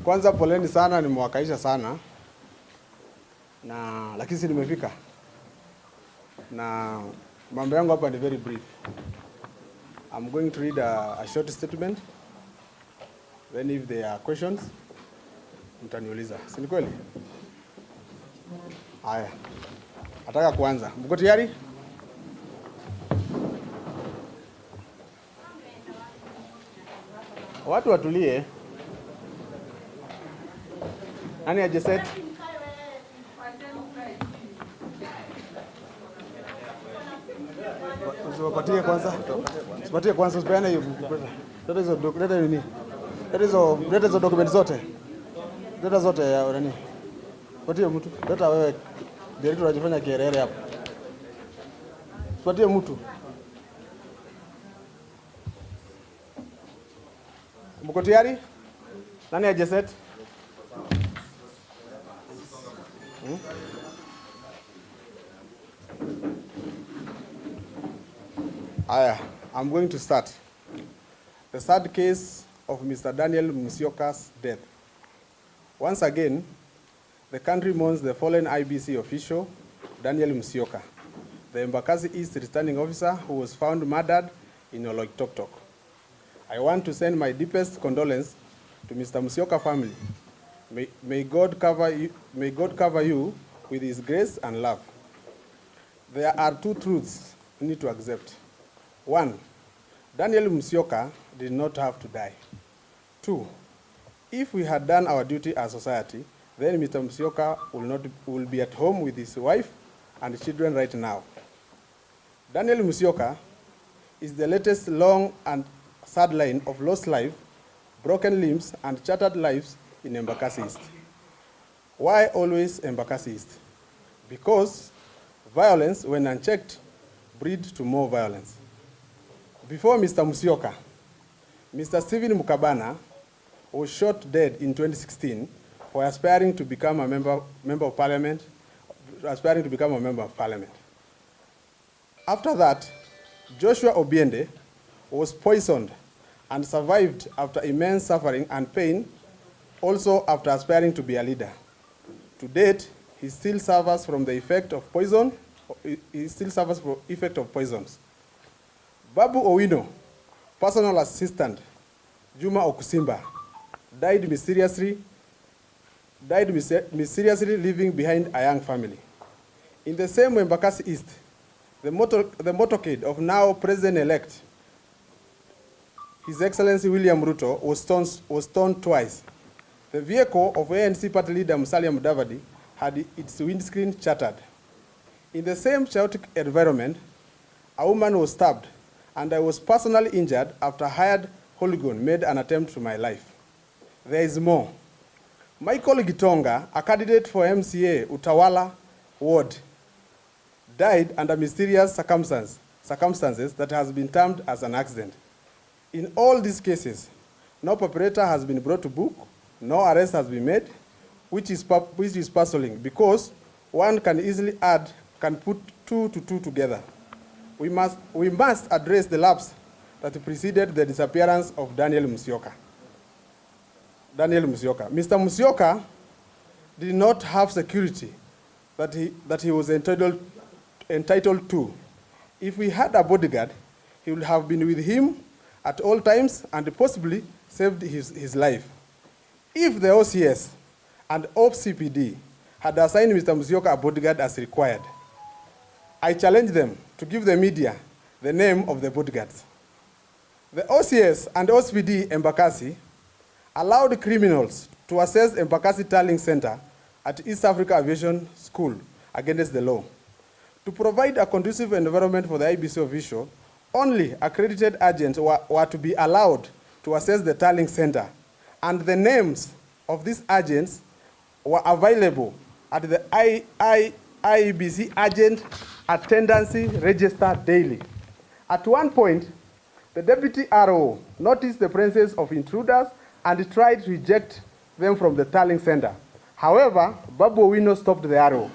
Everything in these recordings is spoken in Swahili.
Kwanza poleni sana, nimewakaisha sana. Lakini si nimefika. Na mambo yangu hapa ni very brief. I'm going to read a short statement. Then if there are questions, mtaniuliza. Si ni kweli? Haya. Nataka kuanza. Mko tayari? Watu watulie. Nani ajeset? Usiwapatie kwanza. Usipatie kwanza, usipeane hiyo. Leta hizo document zote. Leta zote ya nani? Patie mtu. Leta wewe. Director unajifanya kierere hapo. Usipatie mtu. Mko tayari? Nani ajeset? I'm going to start. The sad case of Mr. Daniel Musyoka's death. Once again, the country mourns the fallen IBC official, Daniel Musyoka, the Embakasi East returning officer who was found murdered in Oloitoktok. I want to send my deepest condolence to Mr. Musyoka family. May God cover you with his grace and love. There are two truths we need to accept. One, Daniel Musyoka did not have to die. Two, if we had done our duty as society, then Mr. Musyoka will be at home with his wife and children right now. Daniel Musyoka is the latest long and sad line of lost life, broken limbs, and shattered lives in Embakasi East. Why always Embakasi East? Because violence, when unchecked, breeds to more violence. Before Mr. Musyoka, Mr. Stephen Mukabana was shot dead in 2016 for aspiring to become a member of parliament. After that, Joshua Obiende was poisoned and survived after immense suffering and pain, also after aspiring to be a leader. To date, he still suffers from the effect of poison. Babu Owino, personal assistant, Juma Okusimba, died mysteriously, leaving behind a young family. In the same Embakasi East, the motorcade of now President-elect, His Excellency William Ruto, was torn twice. The vehicle of ANC party leader Musalia Mudavadi had its windscreen shattered. In the same chaotic environment, a woman was stabbed, and I was personally injured after a hired hooligan made an attempt to my life. There is more. Michael Gitonga, a candidate for MCA Utawala Ward, died under mysterious circumstances that has been termed as an accident. In all these cases, no perpetrator has been brought to book, no arrest has been made, which is puzzling because one can put two to two together. We must address the lapse that preceded the disappearance of Daniel Musyoka. Mr. Musyoka did not have security that he was entitled to. If we had a bodyguard, he would have been with him at all times and possibly saved his life. If the OCS and OPCPD had assigned Mr. Musyoka a bodyguard as required, I challenge them to give the media the name of the bodyguards. The OCS and OCPD Embakasi allowed criminals to access Embakasi Tallying Center at East Africa Aviation School against the law. To provide a conducive environment for the IBC official, only accredited agents were to be allowed to access the Tallying Center, and the names of these agents were available at the IBC agent attendance register daily. At one point, the deputy RO noticed the presence of intruders and tried to eject them from the tallying center. However, Babu Owino stopped the RO.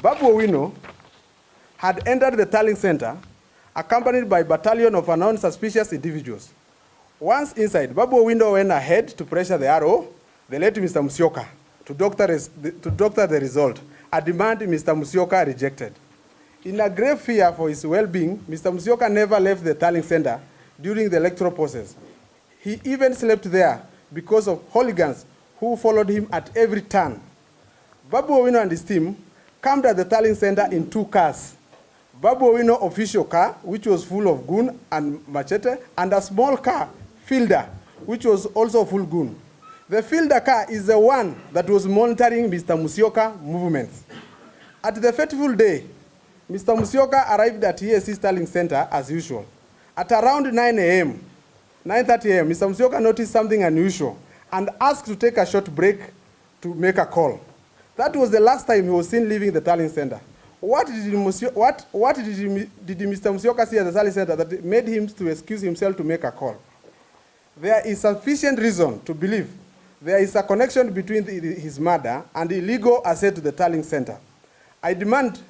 Babu Owino had entered the tallying center accompanied by a battalion of unknown suspicious individuals. Once inside, Babu Owino went ahead to pressure the RO They led Mr. Musyoka to doctor the result. A demand Mr. Musyoka rejected. In a grave fear for his well-being, Mr. Musyoka never left the tallying center during the electoral process. He even slept there because of hooligans who followed him at every turn. Babu Owino and his team camped at the tallying center in 2 cars. Babu Owino official car, which was full of gun and machete, and a small car, fielder, which was also full gun. The fielder car is the one that was monitoring Mr. Musyoka movements. At the fateful day, Mr. Musyoka arrived at EAC tallying center as usual. At around 9 a.m., 9:30 a.m., Mr. Musyoka noticed something unusual and asked to take a short break to make a call. That was the last time he was seen leaving the tallying center. What did Mr. Musyoka see at the tallying center that made him to excuse himself to make a call? There is sufficient reason to believe there is a connection between his murder and illegal access to the tallying center. I demand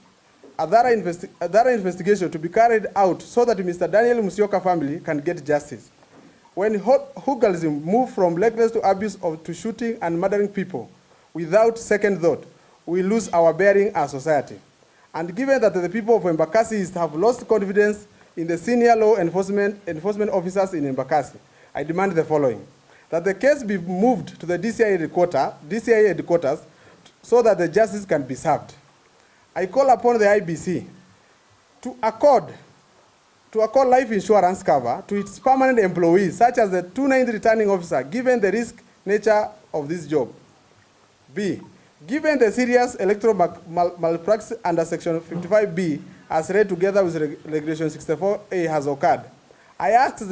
a thorough investigation to be carried out so that Mr. Daniel Musyoka family can get justice. When hooliganism move from reckless to abuse to shooting and murdering people without second thought, we lose our bearing as society. And given that the people of Embakasi have lost confidence in the senior law enforcement officers in Embakasi, I demand the following: that the case be moved to the DCI headquarters so that the justice can be served. I call upon the IBC to accord life insurance cover to its permanent employees, such as the 290 returning officer, given the risk nature of this job. B, given the serious electoral malpractice under Section 55B, as read together with Regulation 64A, has occurred, I ask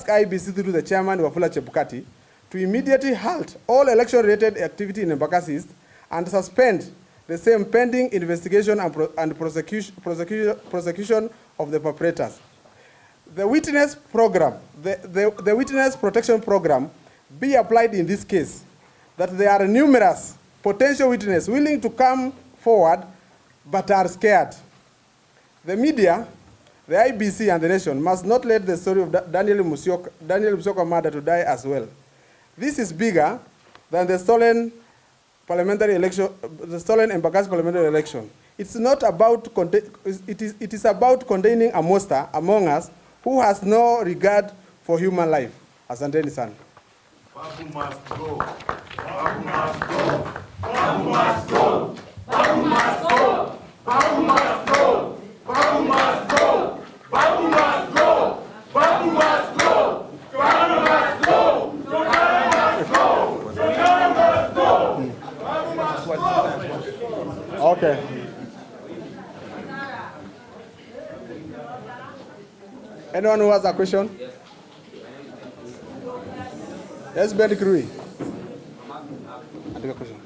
IBC through the chairman, Wafula Chebukati, to immediately halt all election-related activity in Embakasi East and suspend the same pending investigation and prosecution of the perpetrators. The witness program, the witness protection program be applied in this case, that there are numerous potential witnesses willing to come forward but are scared. The media, the IBC and the nation must not let the story of Daniel Musyoka murder to die as well. This is bigger than the stolen parliamentary election, the stolen Embakasi parliamentary election. It's not about it is about containing a monster among us who has no regard for human life. Asanteni sana. Babu must go. Babu must go. Babu must go. Babu must go. Babu must go. Babu must go. Babu must go. Babu must go. Babu must go. Babu must go. Babu must go. Babu must go. Okay. Anyone who has a question? Yes, Ben Krui. I take a question.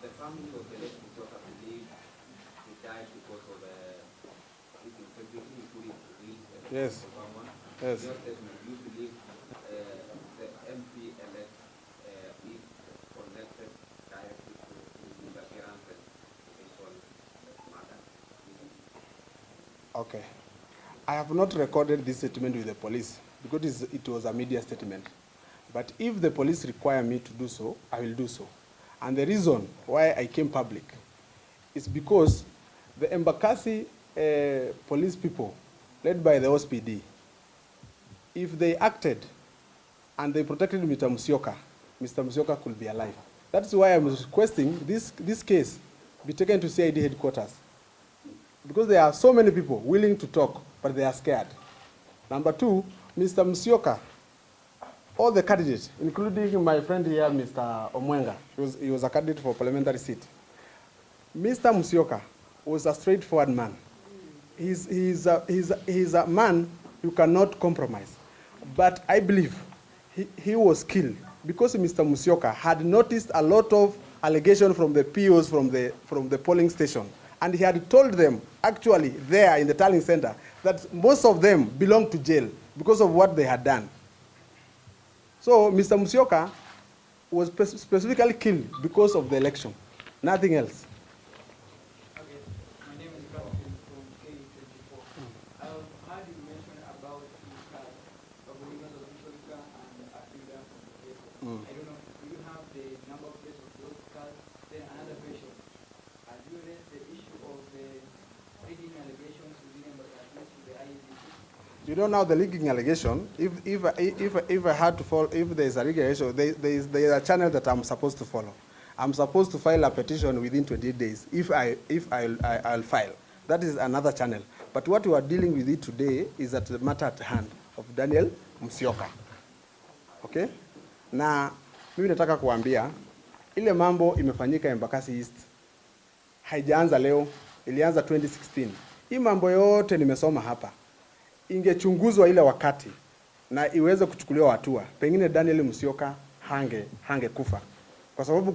The family of the late Musyoka believe he died because of integrity. Yes. Yes. Your statement, you believe the MP elect is connected directly to his appearance and eventual murder? Okay. I have not recorded this statement with the police because it was a media statement. But if the police require me to do so, I will do so. And the reason why I came public is because the Embakasi police people, led by the OSPD, if they acted and they protected Mr. Musyoka could be alive. That's why I'm requesting this case be taken to CID headquarters. Because there are so many people willing to talk, but they are scared. Number two, Mr. Musyoka, all the candidates, including my friend here, Mr. Omwenga, he was a candidate for parliamentary seat. Mr. Musyoka was a straightforward man. He's a man you cannot compromise. But I believe he was killed because Mr. Musyoka had noticed a lot of allegations from the POs from the polling station. And he had told them, actually, there in the tallying center, that most of them belonged to jail because of what they had done. So Mr. Musyoka was specifically killed because of the election. Nothing else. Okay, my name is Francis from K24. I've heard you mention about two cars, Babu and Africa. I don't know, do you have the number of plates of those cars? Then another question, have you raised the issue of the rigging allegations within embassies to the IEBC? You don't know the leaking allegation. If I had to follow, if there is a leaking allegation, there is a channel that I'm supposed to follow. I'm supposed to file a petition within 28 days. I'll file. That is another channel. But what we are dealing with it today is at the matter at hand of Daniel Musyoka. Okay? Na mimi nataka kuambia ile mambo imefanyika Embakasi East. Haijaanza leo, ilianza 2016. Hii mambo yote nimesoma hapa. Ingechunguzwa ile wakati na iweze kuchukuliwa hatua, pengine Daniel Musyoka hange kufa. Kwa sababu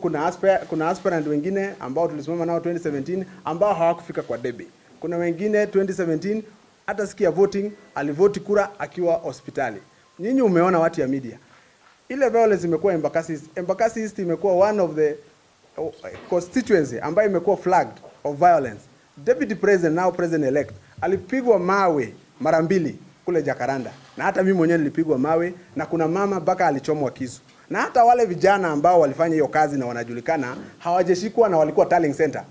kuna aspirant wengine ambao tulisimama nao 2017 ambao hawakufika kwa debe. Kuna wengine 2017 hata sikia voting alivoti kura akiwa hospitali. Nyinyi umeona watu ya media. Ile violence imekuwa Embakasi East. Embakasi East imekuwa one of the constituency ambayo imekuwa flagged of violence. Deputy President, now President elect, alipigwa mawe mara 2 kule Jakaranda. Na hata mimi mwenyewe nilipigwa mawe na kuna mama baka alichomwa kisu. Na hata wale vijana ambao walifanya hiyo kazi na wanajulikana hawajeshikwa na walikuwa tallying center.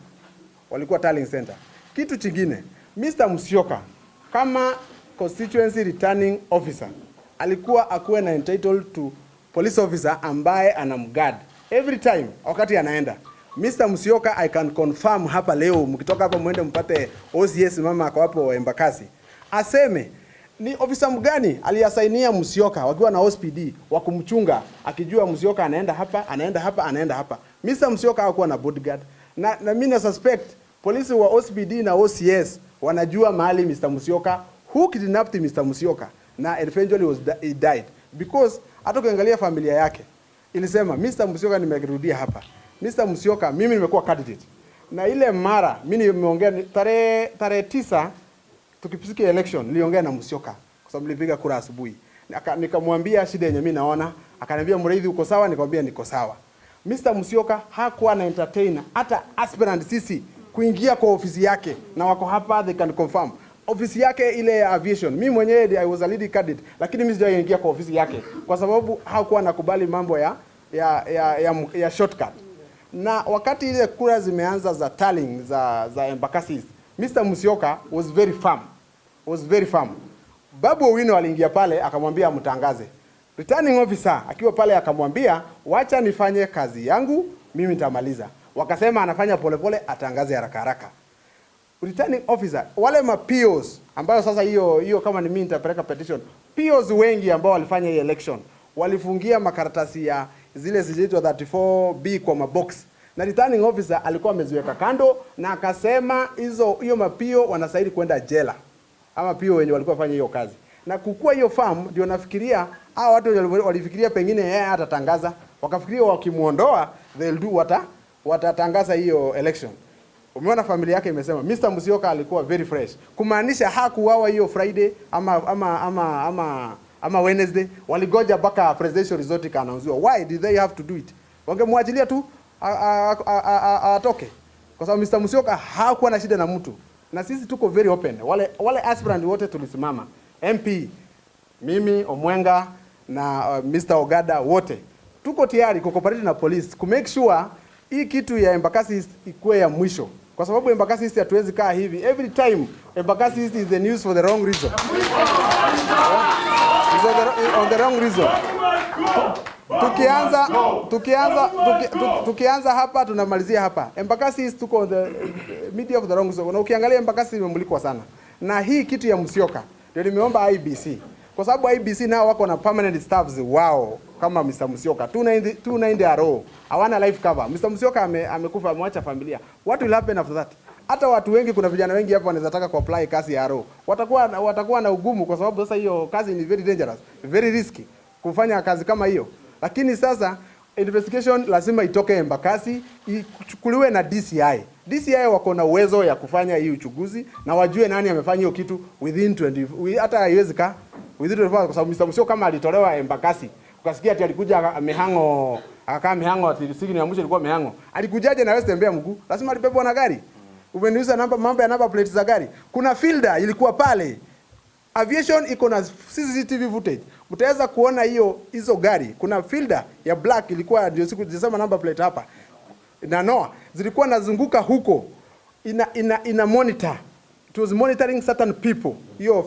Walikuwa tallying center. Kitu kingine, Mr. Musyoka kama constituency returning officer alikuwa akuwe na entitled to police officer ambaye anamguard every time wakati anaenda. Mr. Musyoka, I can confirm hapa leo, mkitoka hapa mwende mpate OCS mama ako hapo Embakasi. Aseme ni ofisa mgani aliyasainia Musyoka wakiwa na OSPD wa kumchunga akijua Musyoka anaenda hapa, anaenda hapa, anaenda hapa. Mr. Musyoka hakuwa na bodyguard. Na mimi na suspect polisi wa OSPD na OCS wanajua mahali Mr. Musyoka, who kidnapped Mr. Musyoka, na eventually he died because hata ukiangalia familia yake ilisema Mr. Musyoka nimerudia hapa. Mr. Musyoka mimi nimekuwa candidate. Na ile mara mimi nimeongea tarehe 9 tukipisikia election niliongea na Musyoka kwa sababu nilipiga kura asubuhi. Nikamwambia shida yenye mimi naona, akaniambia Mureithi uko sawa, nikamwambia niko sawa. Mr. Musyoka hakuwa na entertainer hata aspirant sisi kuingia kwa ofisi yake na wako hapa, they can confirm. Ofisi yake ile ya aviation, mimi mwenyewe I was a lead candidate, lakini mimi sijaingia kwa ofisi yake kwa sababu hakuwa nakubali mambo ya shortcut. Na wakati ile kura zimeanza za tallying za Embakasi, Mr. Musyoka was very firm. Babu Wino aliingia pale akamwambia mtangaze. Returning officer akiwa pale akamwambia wacha nifanye kazi yangu, mimi nitamaliza. Wakasema anafanya polepole, atangaze haraka. Returning officer, wale POs ambao sasa hiyo kama ni mimi nitapeleka petition. POs wengi ambao walifanya hii election walifungia makaratasi ya zile zilizoitwa 34B kwa mabox. Na returning officer alikuwa ameziweka kando na akasema hiyo mapio wanastahili kwenda jela. Ama pio wenye walikuwa fanya hiyo kazi. Na kukua hiyo farm ndio nafikiria hao watu walifikiria pengine yeye atatangaza, wakafikiria wakimuondoa they'll do watatangaza hiyo election. Umeona familia yake imesema Mr. Musyoka alikuwa very fresh. Kumaanisha hakuwawa hiyo Friday ama Wednesday, waligoja mpaka presidential result ikaanauziwa. Why did they have to do it? Wangemwachilia tu atoke. Kwa sababu Mr. Musyoka hakuwa na shida na mtu. Na sisi tuko very open. Wale aspirant wote tulisimama. MP, mimi, Omwenga na Mr. Ogada wote. Tuko tayari kucooperate na police ku make sure hii kitu ya Embakasi ikuwe ya mwisho. Kwa sababu Embakasi hatuwezi kaa hivi. Every time Embakasi is the news for the wrong reason. On the wrong reason. Tukianza hapa tunamalizia hapa. Embakasi tuko on the media of the wrong reason. Na ukiangalia Embakasi imemulikwa sana. Na hii kitu ya Musyoka ndio nimeomba IBC. Kwa sababu IBC nao wako na permanent staffs wao kama Mr. Musyoka. 290 RO. Hawana life cover. Mr. Musyoka amekufa, ameacha familia. What will happen after that? Hata watu wengi, kuna vijana wengi hapa wanaweza taka kuapply kazi ya RO. Watakuwa na ugumu kwa sababu sasa hiyo kazi ni very dangerous, very risky kufanya kazi kama hiyo. Lakini sasa investigation lazima itoke Embakasi, ichukuliwe na DCI. DCI wako na uwezo ya kufanya hii uchunguzi na wajue nani amefanya hiyo kitu within 20, hata haiwezi within 24 kwa sababu Mr. Musyoka kama alitolewa Embakasi, ukasikia ati alikuja amehango Akakaa Mihango, siku ya mwisho ilikuwa Mihango. Alikujaje na wewe tembea mguu? Lazima alibebwa na gari. Umeniuliza mambo ya number plate za gari. Kuna fielder ilikuwa pale. Aviation iko na CCTV footage. Mtaweza kuona hizo gari. Kuna fielder ya black ilikuwa ndio siku zinasema number plate hapa. Na Noah zilikuwa nazunguka huko. Ina monitor. It was monitoring certain people. Hiyo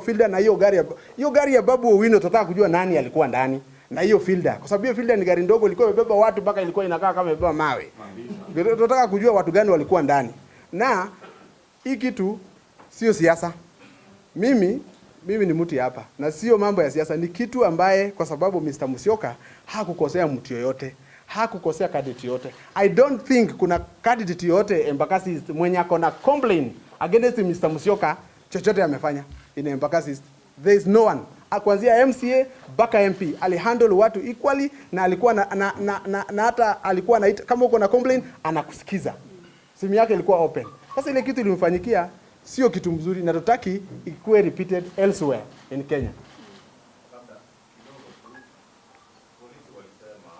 fielder na hiyo gari ya Babu Owino tutataka kujua nani alikuwa ndani na hiyo fielder. Kwa sababu hiyo fielder ni gari ndogo ilikuwa imebeba watu mpaka ilikuwa inakaa kama imebeba mawe. Tunataka kujua watu gani walikuwa ndani. Na hii kitu sio siasa. Mimi ni mtu hapa na sio mambo ya siasa, ni kitu ambaye kwa sababu Mr. Musyoka hakukosea mtu yoyote, hakukosea candidate yote. I don't think kuna candidate yote Embakasi mwenye ako na complain against Mr. Musyoka chochote amefanya in Embakasi. There is no one. Kuanzia MCA mpaka MP alihandle watu equally na alikuwa na hata alikuwa anaita kama uko na complain anakusikiza. Simu yake ilikuwa open. Sasa ile kitu ilimfanyikia sio kitu mzuri na tutaki ikuwe repeated elsewhere in Kenya. Labda kidogo polisi walisema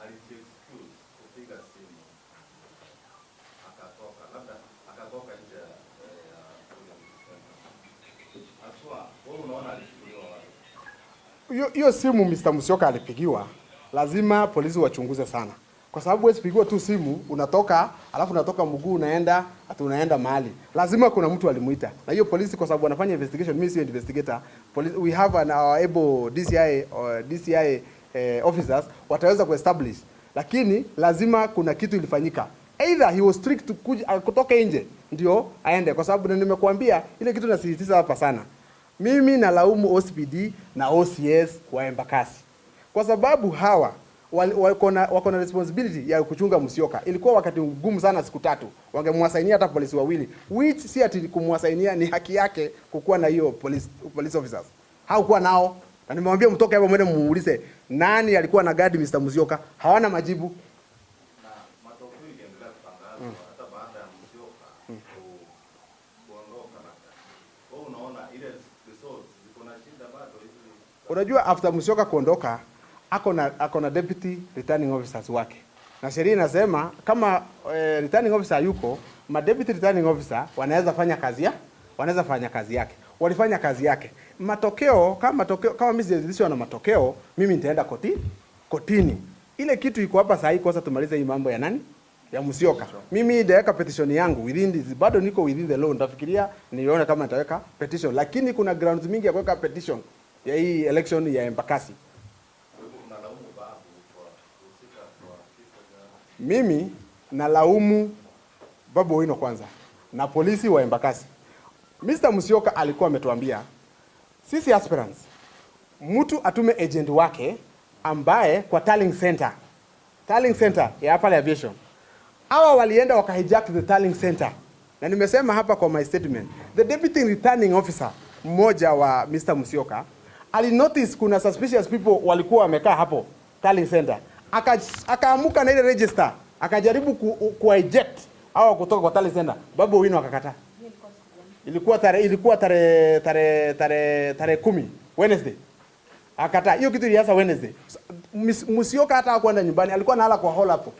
aliexcuse kupiga simu akatoka nje ya aswa. Wewe unaona alichukuliwa wapi? Hiyo simu Mr. Musyoka alipigiwa, lazima polisi wachunguze sana. Kwa sababu wewe sipigiwa tu simu, unatoka, alafu unatoka mguu unaenda mahali. Lazima kuna mtu alimuita. Na hiyo polisi kwa sababu wanafanya investigation, mimi sio investigator. We have an able DCI officers wataweza kuestablish. Lakini lazima kuna kitu ilifanyika. Either he was strict to kutoka nje ndio aende, kwa sababu nimekuambia ile kitu nasisitiza hapa sana. Mimi nalaumu OCPD na OCS wa Embakasi. Kwa sababu hawa wako na responsibility ya kuchunga Musyoka. Ilikuwa wakati mgumu sana siku 3. Wangemwasainia hata polisi wawili. Which si ati kumwasainia, ni haki yake kukuwa na hiyo police officers. Hakuwa nao. Na nimemwambia mtoke hapo mwende muulize nani alikuwa na guard Mr. Musyoka. Hawana majibu. Na matokeo ikiendelea kutangazwa hata baada ya Musyoka kuondoka na wewe unaona ile results ziko na shida bado hivi. Unajua after Musyoka kuondoka ako na deputy returning officers wake. Na sheria inasema kama returning officer yuko, deputy returning officer wanaweza fanya kazi yake. Walifanya kazi yake. Kama mimi sijaridhishwa na matokeo, mimi nitaenda kotini. Ile kitu iko hapa sasa kwa sasa tumalize hii mambo ya nani? Ya Musyoka. Mimi nitaweka petition yangu bado niko within the law. Nitafikiria nione kama nitaweka petition, lakini kuna grounds mingi ya kuweka petition ya hii election ya Embakasi. Mimi nalaumu Babu Owino kwanza na polisi wa Embakasi. Mr. Musyoka alikuwa ametuambia sisi aspirants mtu atume agent wake ambaye kwa tallying center ya hapa aviation. Hawa walienda wakahijack the tallying center. Na nimesema hapa kwa my statement, the deputy returning officer mmoja wa Mr. Musyoka alinotice kuna suspicious people walikuwa wamekaa hapo tallying center. Akaamuka na ile register, akajaribu ku-eject au kutoka kwa tallying center. Babu Owino akakataa. Ilikuwa tarehe 10 Wednesday. Akakataa. Hiyo kitu ilianza Wednesday. Musyoka hata hakwenda nyumbani, alikuwa analala kwa hall hapo.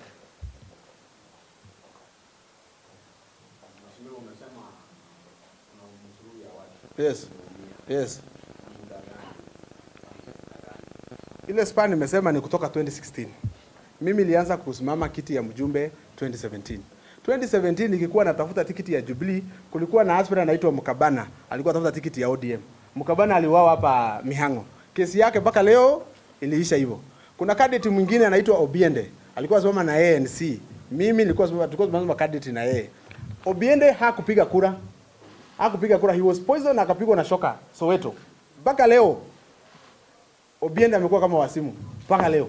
Yes. Ile span nimesema ni kutoka 2016. Mimi nilianza kusimama kiti ya mjumbe 2017. 2017 nikikuwa natafuta tikiti ya Jubilee, kulikuwa na aspirant anaitwa Mukabana, alikuwa anatafuta tikiti ya ODM. Mukabana aliuawa hapa Mihango. Kesi yake mpaka leo iliisha hivyo. Kuna candidate mwingine anaitwa Obiende, alikuwa asimama na ANC. Mimi nilikuwa tulikuwa candidate na yeye. Obiende hakupiga kura. He was poisoned na akapigwa na shoka Soweto. Mpaka leo Obiende amekuwa kama wasimu mpaka leo.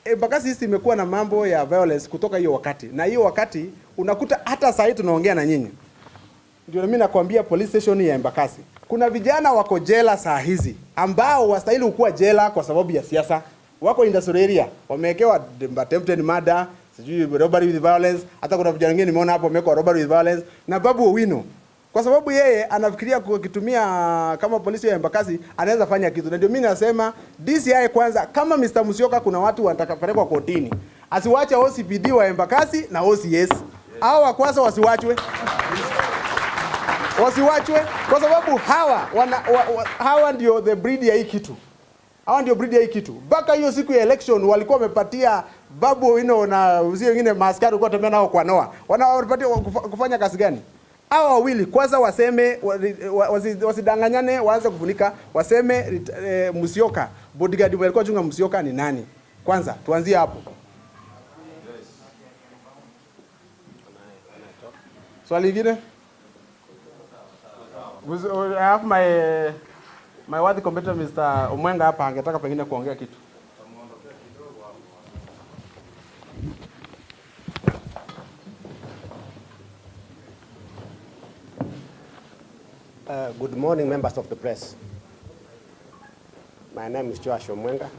Embakasi sisi imekuwa na mambo ya violence kutoka hiyo wakati. Na hiyo wakati unakuta hata sasa tunaongea na nyinyi. Ndio mimi nakwambia police station ya Embakasi. Kuna vijana wako jela saa hizi ambao wastahili kuwa jela kwa sababu ya siasa. Wako industrial area, wamewekewa attempted murder, sijui robbery with violence, hata kuna vijana wengine nimeona hapo wamewekwa robbery with violence na Babu Owino. Kwa sababu yeye anafikiria kukitumia kama polisi ya Embakasi anaweza fanya kitu. Na ndio mimi nasema DCI kwanza, kama Mr. Musyoka kuna watu watakapelekwa kotini, asiwache OCPD wa Embakasi na OCS. Hawa kwanza wasiwachwe. Wasiwachwe kwa sababu hawa ndio the breed ya hii kitu. Hawa ndio breed ya hii kitu. Baka hiyo siku ya election walikuwa wamepatia Babu na uzio wengine maaskari walikuwa tembea nao kwa Noa. Wanapatia kufanya kazi gani? Hawa wawili kwanza waseme, wasidanganyane, waanze kufunika, waseme Musyoka, bodyguard walikuwa chunga Musyoka ni nani? Kwanza tuanzie hapo. Swali lingine? I have my worthy competitor Mr. Omwenga hapa angetaka pengine kuongea kitu. Good morning, members of the press. My name is Joshua Mwenga,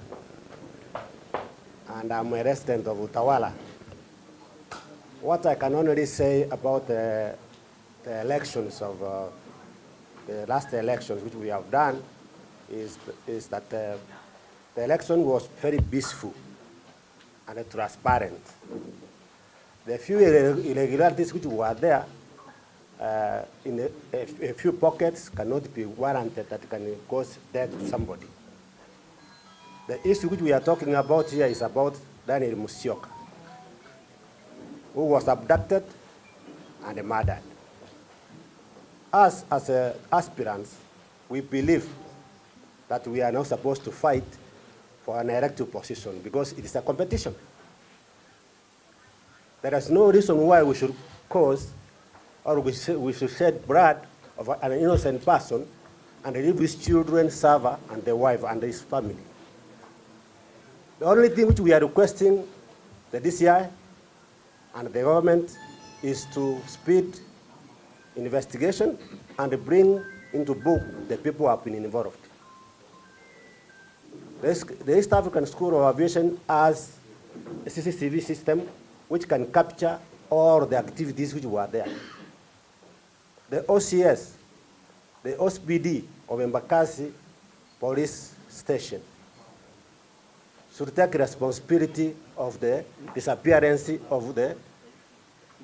and I'm a resident of Utawala. What I can only say about the elections of the last elections which we have done is that the election was very peaceful and transparent. The few irregularities which were there in a few pockets cannot be warranted that can cause death to somebody. The issue which we are talking about here is about Daniel Musyoka, who was abducted and murdered. Us, as aspirants, we believe that we are not supposed to fight for an elective position because it is a competition. There is no reason why we should cause or we should shed blood of an innocent person and leave his children suffer and the wife and his family. The only thing which we are requesting the DCI and the government is to speed investigation and bring into book the people who have been involved. The East African School of Aviation has a CCTV system which can capture all the activities which were there. The OCS, the OSPD of Embakasi Police Station should take responsibility of the disappearance of the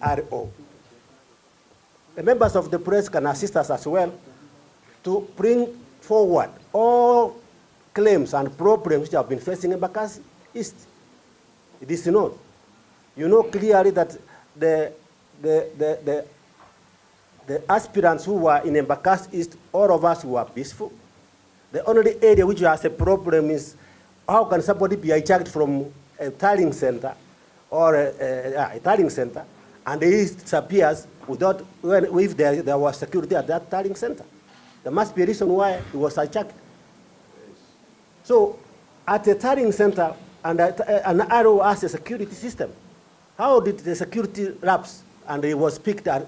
RO. The members of the press can assist us as well to bring forward all claims and problems which have been facing Embakasi East. It is not. You know clearly that the aspirants who were in Embakasi East, all of us were peaceful. The only area which has a problem is how can somebody be hijacked from a tallying center or a tallying center and he disappears without, if there was security at that tallying center. There must be a reason why he was hijacked. So at a tallying center and an arrow has a security system, how did the security lapse and he was picked at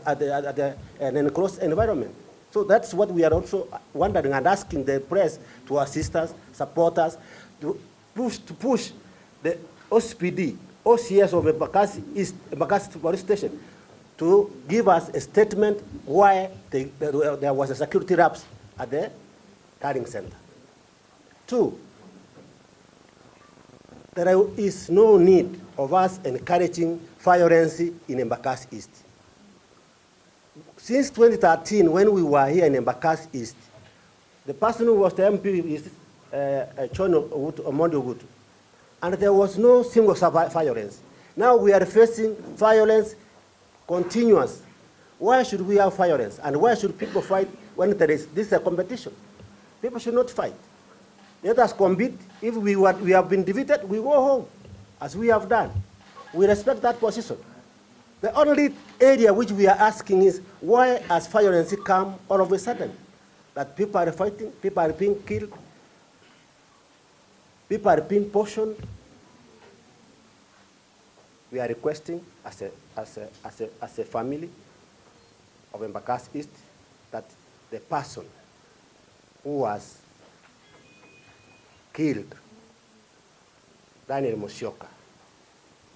an enclosed environment? So that's what we are also wondering and asking the press to assist us, support us, to push the OSPD, OCS of Embakasi Police Station to give us a statement why there was a security lapse at the tallying center. 2, there is no need of us encouraging violence in Embakasi East. Since 2013, when we were here in Embakasi East, the person who was the MP is Chono Omondi Ogutu, and there was no single violence. Now we are facing violence continuous. Why should we have violence? And why should people fight when this is a competition? People should not fight. Let us compete. If we have been defeated, we go home, as we have done. We respect that position. The only area which we are asking is why has violence come all of a sudden? That people are fighting, people are being killed, people are being poisoned. We are requesting as a family of Embakasi East that the person who was killed, Daniel Musyoka,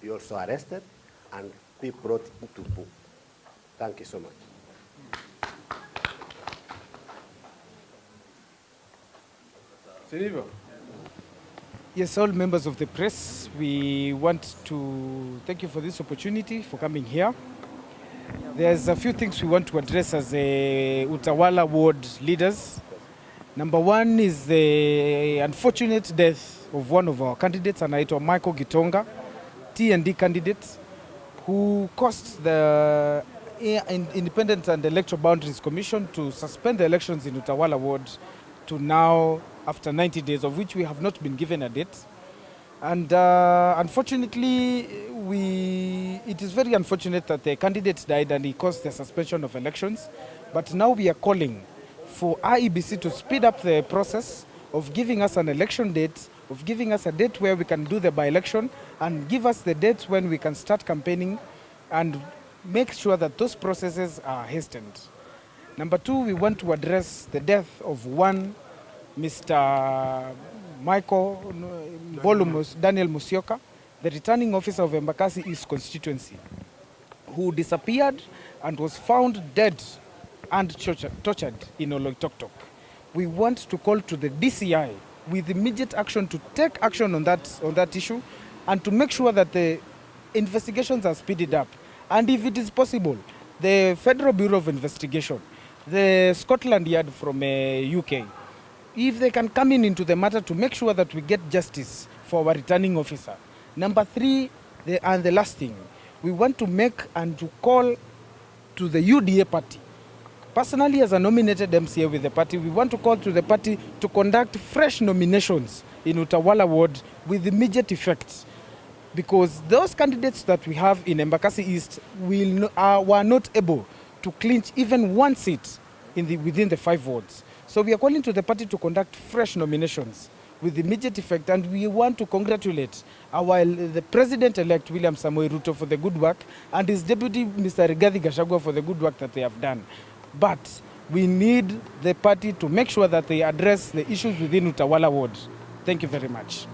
be also arrested and be brought into book. Thank you so much. Silvio. Yes, all members of the press, we want to thank you for this opportunity, for coming here. There's a few things we want to address as a Utawala ward leaders. Number one is the unfortunate death of one of our candidates, anaitwa Michael Gitonga, T&D candidate, who caused the Independent and Electoral Boundaries Commission to suspend the elections in Utawala ward to now, after 90 days, of which we have not been given a date. And unfortunately, it is very unfortunate that the candidate died and he caused the suspension of elections. But now we are calling for IEBC to speed up the process of giving us an election date, of giving us a date where we can do the by-election, and give us the date when we can start campaigning and make sure that those processes are hastened. Number two, we want to address the death of one Mr. Michael Daniel Musyoka, the returning officer of Embakasi East constituency, who disappeared and was found dead and tortured in Oloitoktok. We want to call to the DCI with immediate action to take action on that issue and to make sure that the investigations are speeded up. And if it is possible, the Federal Bureau of Investigation, the Scotland Yard from UK, if they can come into the matter to make sure that we get justice for our returning officer. Number three, and the last thing, we want to make and to call to the UDA party. Personally, as a nominated MCA with the party, we want to call to the party to conduct fresh nominations in Utawala ward with immediate effect, because those candidates that we have in Embakasi East were not able to clinch even one seat within the 5 wards. So we are calling to the party to conduct fresh nominations with immediate effect, and we want to congratulate the President-elect William Samoei Ruto for the good work and his deputy Mr. Rigathi Gachagua for the good work that they have done. But we need the party to make sure that they address the issues within Utawala ward. Thank you very much.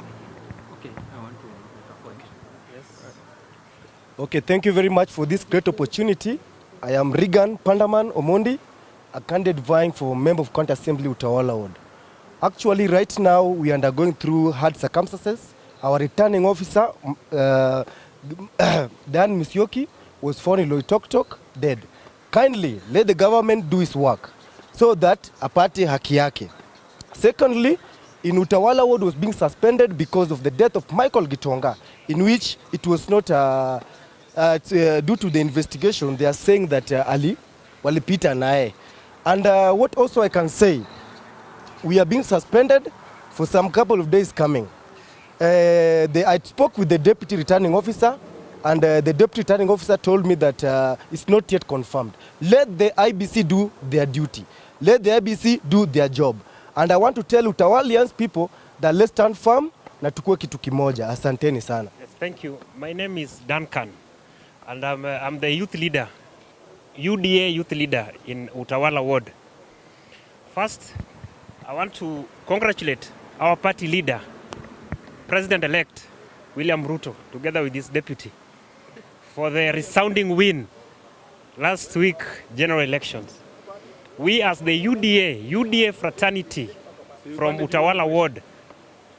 Okay, I want to appoint. Yes. Okay, thank you very much for this great opportunity. I am Regan Pandaman Omondi, a candidate vying for Member of County Assembly Utawala ward. Actually, right now, we are undergoing through hard circumstances. Our returning officer, Dan Musyoki, was found in Loitoktok, dead. Kindly, let the government do its work so that apate haki yake. Secondly, in Utawala ward was being suspended because of the death of Michael Gitonga, in which it was not due to the investigation. They are saying that Ali walipita nae. And what also I can say, we are being suspended for some couple of days coming. I spoke with the deputy returning officer, and the deputy returning officer told me that it's not yet confirmed. Let the IBC do their duty. Let the IBC do their job. And I want to tell Utawalians people that let's stand firm na tukue kitu kimoja. Asanteni sana. Yes, thank you. My name is Duncan, and I'm the youth leader, UDA youth leader in Utawala ward. First, I want to congratulate our party leader, President-elect William Ruto, together with his deputy, for the resounding win last week general elections. We as the UDA fraternity from Utawala ward,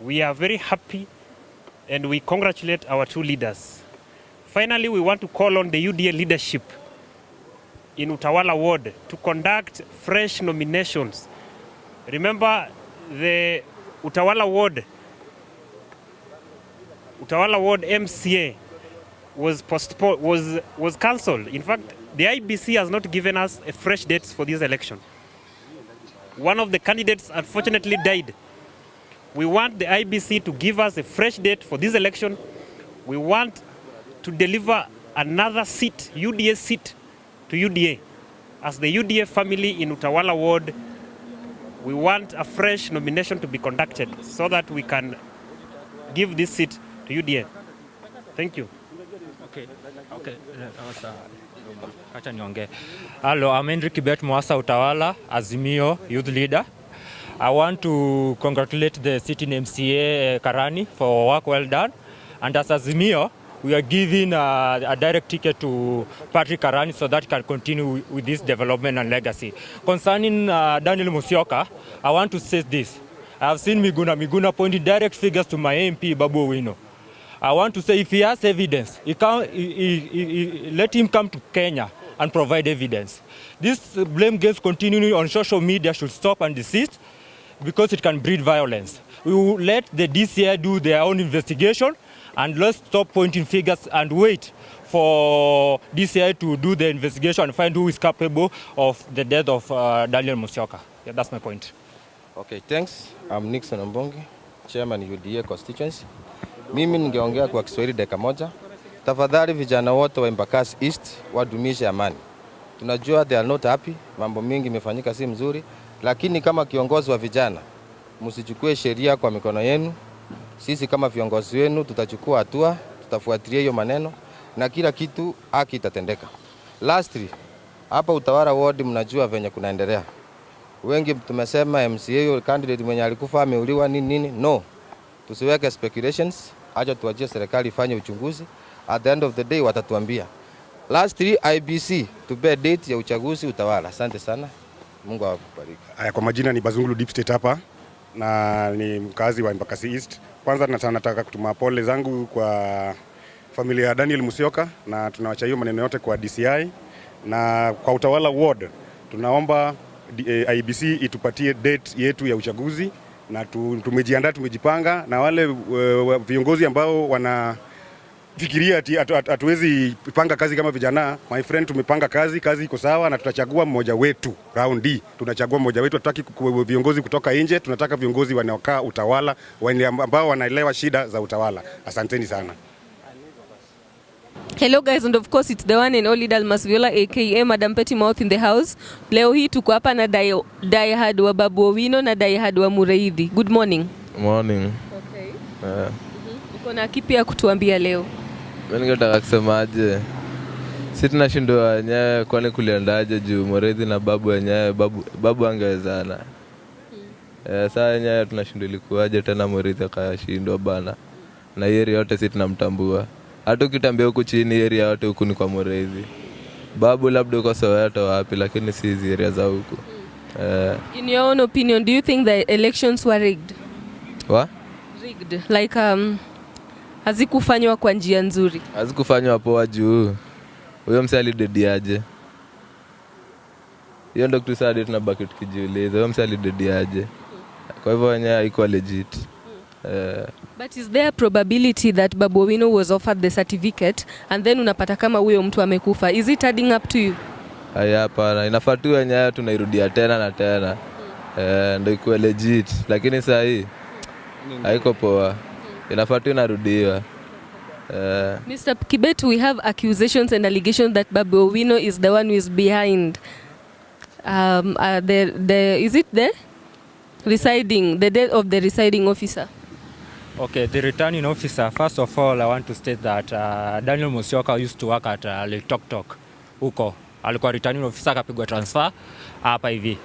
we are very happy and we congratulate our two leaders. Finally, we want to call on the UDA leadership in Utawala ward to conduct fresh nominations. Remember, the Utawala ward MCA was postponed, was cancelled. In fact, the IBC has not given us a fresh date for this election. One of the candidates unfortunately died. We want the IBC to give us a fresh date for this election. We want to deliver another seat, UDA seat, to UDA. As the UDA family in Utawala ward, we want a fresh nomination to be conducted so that we can give this seat to UDA. Thank you. Okay. Acha niongee. Hello, I'm Henry Kibet Mwasa Utawala, Azimio youth leader. I want to congratulate the sitting MCA Karani for work well done. And as Azimio, we are giving a direct ticket to Patrick Karani so that he can continue with this development and legacy. Concerning Daniel Musyoka, I want to say this. I have seen Miguna pointing direct figures to my MP, Babu Owino. I want to say if he has evidence, let him come to Kenya and provide evidence. This blame games continuing on social media should stop and desist because it can breed violence. We will let the DCI do their own investigation and let's stop pointing fingers and wait for DCI to do the investigation and find who is capable of the death of Daniel Musyoka. Yeah, that's my point. Okay, thanks. I'm Nixon Mbongi, Chairman UDA Constituency. Mimi ningeongea kwa Kiswahili dakika moja. Tafadhali vijana wote wa Embakasi East wadumishe amani. Tunajua they are not happy, mambo mingi imefanyika si mzuri, lakini kama kiongozi wa vijana, msichukue sheria kwa mikono yenu. Sisi kama viongozi wenu tutachukua hatua, tutafuatilia hiyo maneno na kila kitu haki itatendeka. Lastly, hapa Utawala ward mnajua venye kunaendelea. Wengi tumesema MCA candidate mwenye alikufa ameuliwa nini. No. Tusiweke speculations, acha tuachie serikali ifanye uchunguzi. At the end of the day watatuambia. Lastly, IBC tupe date ya uchaguzi Utawala. Asante sana. Mungu awabariki. Kwa majina ni Bazungulu Deep State hapa na ni mkazi wa Embakasi East. Kwanza nataka kutuma pole zangu kwa familia ya Daniel Musyoka na tunawacha hiyo maneno yote kwa DCI na kwa Utawala ward tunaomba IBC itupatie date yetu ya uchaguzi na tumejiandaa, tumejipanga na wale viongozi ambao wanafikiria ati hatuwezi panga kazi kama vijana. My friend, tumepanga kazi iko sawa na tutachagua mmoja wetu. Round D tunachagua mmoja wetu, hatutaki viongozi kutoka nje, tunataka viongozi wanaokaa Utawala ambao wanaelewa shida za Utawala. Asanteni sana. Hello guys, and of course it's the one and only Dalmas Viola aka Madam Petty Mouth in the house. Leo hii tuko hapa na diehard wa Babu Owino na diehard wa Mureithi. Good morning. Morning. Okay. Uko na kipi ya kutuambia leo? Mimi ningetaka kusemaje? Sisi tunashindwa wenyewe kwani kuliendaje juu Mureithi na Babu wenyewe Babu angewezana. Sasa wenyewe tunashindwa ilikuwaje tena Mureithi akashindwa bana. Na yeye yote sisi tunamtambua. Hata ukitambia huku chini area yote huku ni kwa Mureithi. Babu labda uko Soweto wapi lakini si hizi area za huku. In your own opinion, do you think the elections were rigged? What? Rigged. Like hazikufanywa kwa njia nzuri. Hazikufanywa poa juu. Huyo msee alidediaje? Hiyo ndio kitu sasa tunabaki tukijiuliza. Huyo msee alidediaje? Kwa hivyo wenyewe haiko legit. But is there a probability that Babu Owino was offered the certificate and then unapata kama huyo mtu amekufa? Is it adding up to you? Hapana, inafaa tu wenyewe tunairudia tena na tena. Ndio ikuwe legit. Lakini sasa hii haiko poa. Inafaa tu inarudiwa. Mr. Kibet, we have accusations and allegations that Babu Owino is the one who is behind is it the death of the residing officer? Okay, the returning officer, first of all, I want to state that Daniel Musyoka used to work at Tok huko. Alikuwa returning officer akapigwa transfer hapa hivi.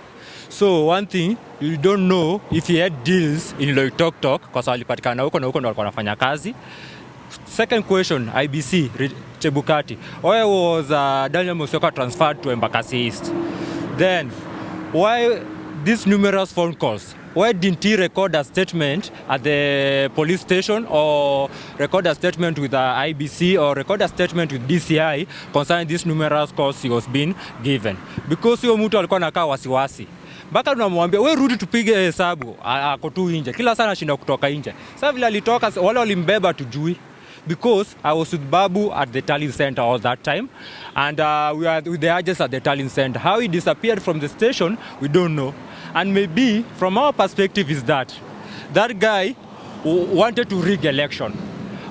So one thing, you don't know if he had deals in Tok kwa sababu alipatikana huko na huko ndo alikuwa anafanya kazi. Second question, IBC, Chebukati. Why was Daniel Musyoka transferred to Embakasi East? Then, why these numerous phone calls? Why didn't he record a statement at the police station or record a statement with the IBC or record a statement with DCI concerning these numerous calls he was being given? Because huyo mtu alikuwa anakaa wasiwasi. Mpaka tunamwambia wewe rudi tupige hesabu, ako tu nje. Kila sana anashinda kutoka nje. Sasa vile alitoka wale walimbeba tujui. Because I was with Babu at the tallying center all that time and we were with the agents at the tallying center. How he disappeared from the station, we don't know. And maybe from our perspective is that guy wanted to rig election.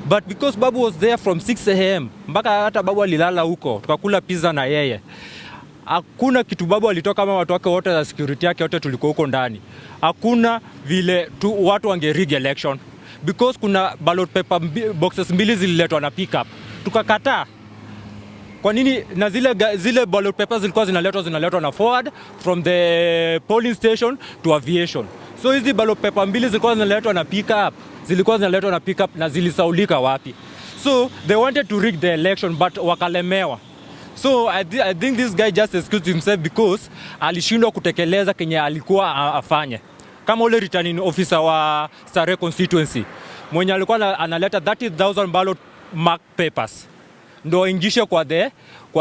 But because Babu was there from 6 a.m. mpaka hata Babu alilala huko, tukakula pizza na yeye. Hakuna kitu Babu alitoka kama watu wake wote na security yake wote tulikuwa huko ndani. Hakuna vile watu wange rig election. Because kuna ballot paper boxes mbili zililetwa na pickup. Tukakataa. Kwa nini na zile ballot papers zilikuwa zinaletwa na forward from the polling station to aviation. So hizi ballot paper mbili zilikuwa zinaletwa na pickup na zilisaulika wapi. So they wanted to rig the election but wakalemewa. So I think this guy just excused himself because alishindwa kutekeleza kenye alikuwa afanye. kama ule returning officer wa Starehe constituency mwenye alikuwa analeta 30,000 ballot mark papers ndo ingishe kwa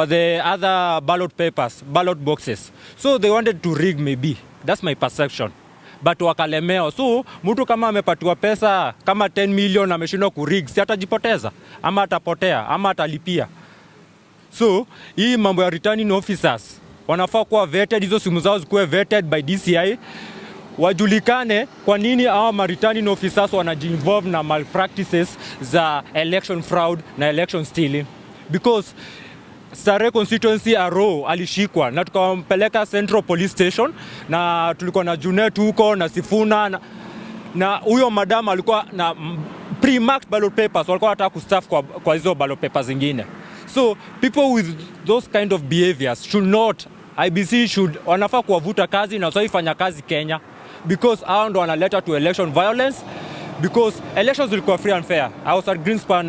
the other ballot boxes. So they wanted to rig maybe. That's my perception. But wakalemewa. So mtu kama amepatiwa pesa kama 10 million ameshindwa kurig, si atajipoteza ama atapotea ama atalipia. So hii mambo ya returning officers wanafaa kuwa vetted, hizo simu zao zikuwe vetted by DCI. Wajulikane kwa nini hao returning officers wanaji-involve na malpractices za election fraud na election stealing. Because Starehe constituency Aro alishikwa na tukampeleka Central Police Station na tulikuwa na Junet huko na Sifuna na huyo madam alikuwa na pre-marked ballot papers, walikuwa wanataka kustaff kwa hizo ballot papers zingine. So people with those kind of behaviors should not, IBC should, wanafaa kuwavuta kazi na sio ifanya kazi Kenya, because hao ndo wanaleta to election violence, because elections zilikuwa free and fair. I was at Greenspan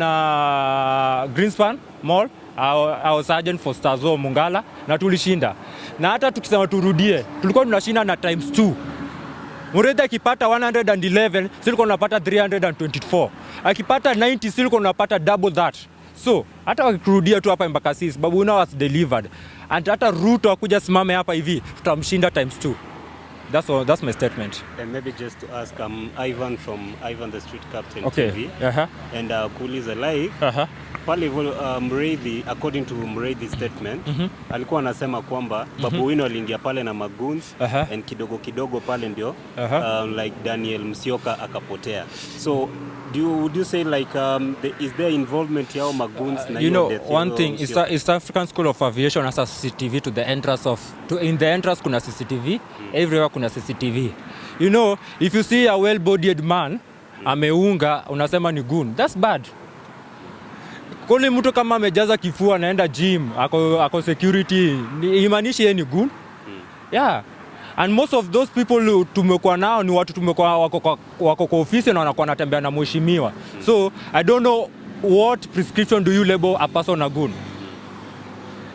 Mall, I was sergeant for Stazo Mungala na tulishinda. Na hata tukisema turudie, tulikuwa tunashinda na times 2. Mureithi akipata 111, silikuwa tunapata 324. Akipata 90, silikuwa tunapata double that. So, hata wakikurudia tu hapa Embakasi, Babu Wino was delivered. And hata Ruto akuja simame hapa hivi, tutamshinda times 2. That's my statement. And maybe just to ask, Ivan from Ivan the Street Captain TV. And kuuliza like, pale Mureithi, according to Mureithi's statement, alikuwa anasema kwamba Babu Wino aliingia pale na magoons and kidogo pale ndio like Daniel Musyoka akapotea. So would you say like is there involvement ya magoons na one thing is East African School of Aviation has a CCTV to the entrance in the entrance kuna CCTV, everywhere kuna CCTV. You know, if you see a well-bodied man ameunga unasema ni goon, that's bad. Kule mtu kama amejaza kifua anaenda gym, ako security, imanishi yeye ni goon. Yeah. And most of those people tumekuwa nao ni watu tumekuwa wako kwa ofisi na wanakuwa wanatembea na mheshimiwa. So I don't know what prescription do you label a person a goon.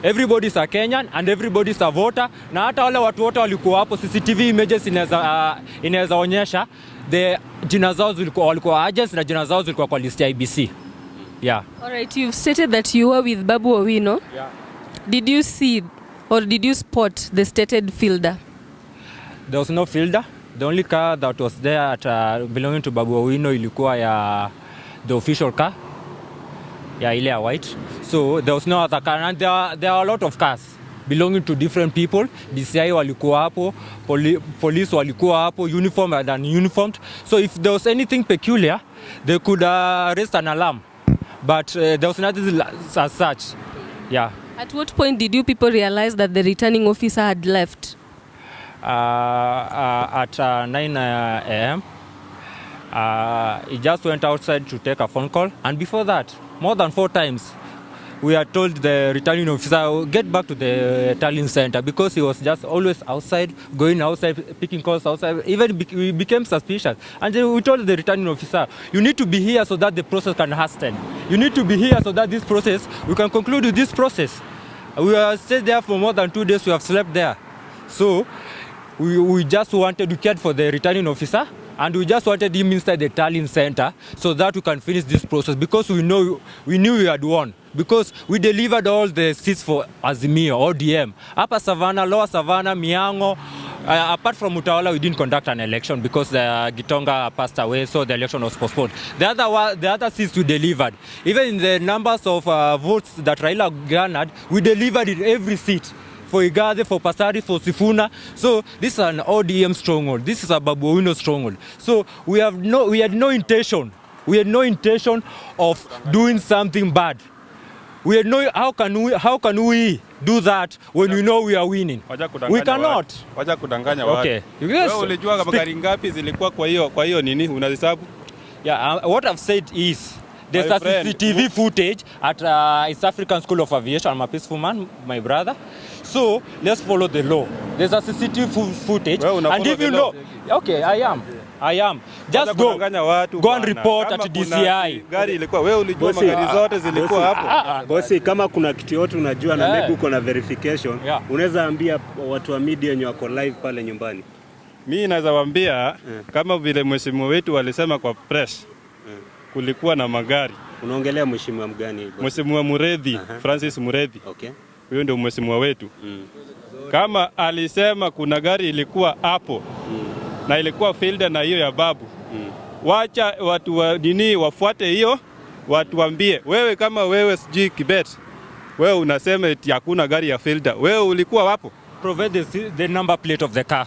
Everybody is a Kenyan and everybody is a voter, na hata wale watu wote walikuwa hapo, CCTV images inaweza onyesha the jina zao walikuwa agents na jina zao zilikuwa kwa list ya IBC. Yeah. All right, you've stated that you were with Babu Wino. Yeah. Did you see or did you spot the stated fielder? There was no fielder. The only car that was there at belonging to Babu Wino ilikuwa ya the official car. Yeah, ile ya white. So there was no other car, and there are a lot of cars belonging to different people. DCI walikuwa hapo, police walikuwa hapo, uniformed and ununiformed. So if there was anything peculiar, they could raise an alarm. But there was nothing as such. Yeah. At what point did you people realize that the returning officer had left? At 9 a.m. He just went outside to take a phone call, and before that, more than 4 times, we are told the returning officer get back to the tallying center, because he was just always outside, going outside, picking calls outside. Even we became suspicious, and then we told the returning officer, you need to be here so that the process can hasten. You need to be here so that this process, we can conclude with this process. We have stayed there for more than 2 days. We have slept there. So we just wanted, we cared for the returning officer, and we just wanted him inside the tallying center so that we can finish this process, because we knew we had won, because we delivered all the seats for Azimio, ODM. Upper Savannah, Lower Savannah, Miango. Apart from Utawala, we didn't conduct an election because Gitonga passed away, so the election was postponed. The other seats we delivered. Even in the numbers of votes that Raila garnered, we delivered in every seat. For Igade, for Pasari, for Sifuna. So this is an ODM stronghold. This is a Babu Wino stronghold. So we had no intention of doing something bad. We had no, how can we do that when we know we are winning? We cannot. Wacha kudanganya watu. Okay. Wewe ulijua kama gari ngapi zilikuwa kwa hiyo nini unahesabu? Yeah, what I've said is there's a CCTV footage at East African School of Aviation. I'm a peaceful man, my brother. So let's follow the law. There's a CCTV footage, and if you know, okay, I am. Just go and report at DCI. Gari ilikuwa wewe ulijua magari zote zilikuwa hapo. Bosi, kama kuna kitu yote unajua na maybe uko na verification, unaweza ambia watu wa media wenye wako live pale nyumbani. Mimi naweza waambia kama vile mheshimiwa wetu walisema kwa press. Kulikuwa na magari. Unaongelea mheshimiwa mgani? Mheshimiwa Mureithi, Francis Mureithi. Okay. Huyo ndio mheshimiwa wetu. Kama alisema kuna gari ilikuwa hapo na ilikuwa fielder na hiyo ya Babu. Wacha watu wa dini wafuate hiyo, watu waambie wewe kama wewe sijui Kibet. Wewe unasema eti hakuna gari ya fielder. Wewe ulikuwa hapo? Provide the number plate of the car.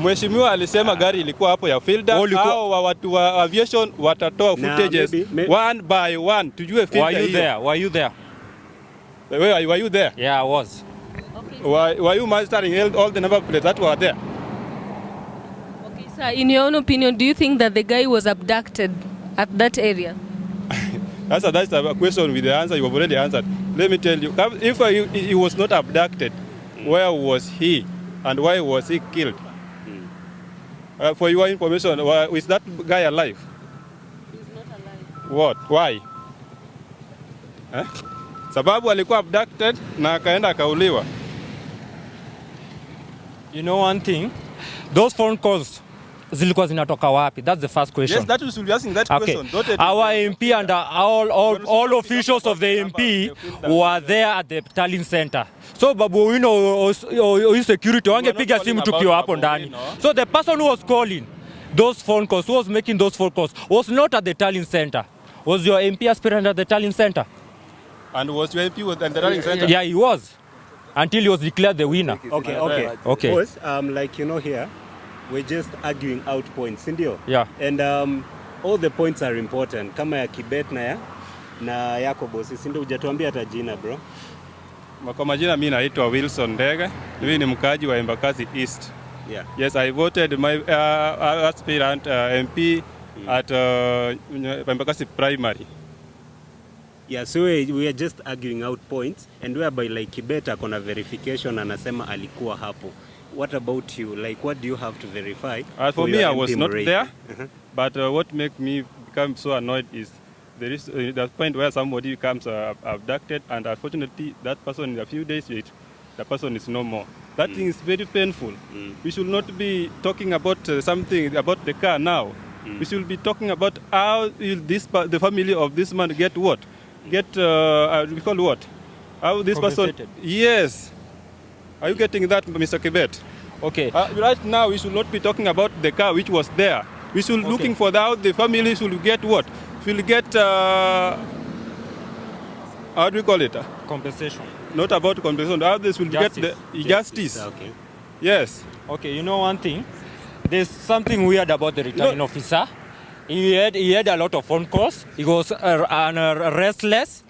Mheshimiwa alisema gari ilikuwa hapo ya fielder. Hao watu wa aviation watatoa footages one by one tujue fielder hiyo. Were you there? Were you there? Yeah, I was. Okay. Were you mastering all the number plates that were there? Okay, sir, in your own opinion, do you think that the guy was abducted at that area? That's a question with the answer you have already answered. Let me tell you, if he was not abducted, where was he and why was he killed? For your information, is that guy alive? He's not alive. What? Why? Sababu alikuwa abducted na akaenda akauliwa. You know one thing? Those phone calls zilikuwa zinatoka wapi? That's the first question. Yes, that we should be asking that question. Our MP and all officials of the MP were there at the tallying center. So Babu Owino security wangepiga simu tukiwa hapo ndani. So the person who was calling those phone calls, who was making those phone calls, was not at the tallying center. Was your MP aspirant at the tallying center? And was your MP at the tallying center? Yeah, he was. Until he was declared the winner. Okay. Because, like here, we're just arguing out points, sindio? Yeah. And all the points are important. Kama ya Kibet na yako bosi, sindio? Hujatuambia hata jina, bro. Kwa majina mimi naitwa Wilson Ndege. Mimi ni mkaaji wa Embakasi East. Yeah. Yes, I voted my aspirant MP at Embakasi Primary. Yeah, so we are just arguing out points and whereby like Kibet akona verification anasema alikuwa hapo. What about you? Like, what do you have to verify? For me, I was not there, but what makes me become so annoyed is there is the point where somebody becomes abducted, and unfortunately, that person in a few days, the person is no more. That thing is very painful. We should not be talking about something about the car now. We should be talking about how the family of this man get what? Get, we call what? How this person... Yes. Are you getting that, Mr. Kibet? Okay. Right now, we should not be talking about the car which was there. We should be looking for how the family should get what? Will get, how do we call it? Compensation. Not about compensation. How this will get the justice. Okay. Yes. Okay, you know one thing? There's something weird about the returning officer. He had a lot of phone calls. He was restless.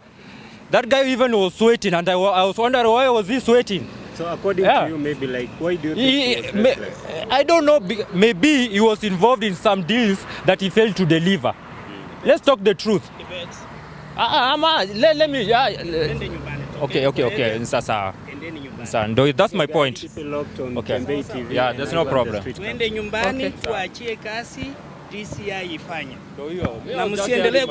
That guy even was sweating, and I was wondering why was he sweating. So according to you, maybe like, why do you think he was restless? I don't know. Maybe he was involved in some deals that he failed to deliver. Let's talk the truth. Let me. Okay. Sasa. That's my point. Okay. Yeah, there's no problem. Twende nyumbani, tuachie kasi DCI ifanye. Na msiendelee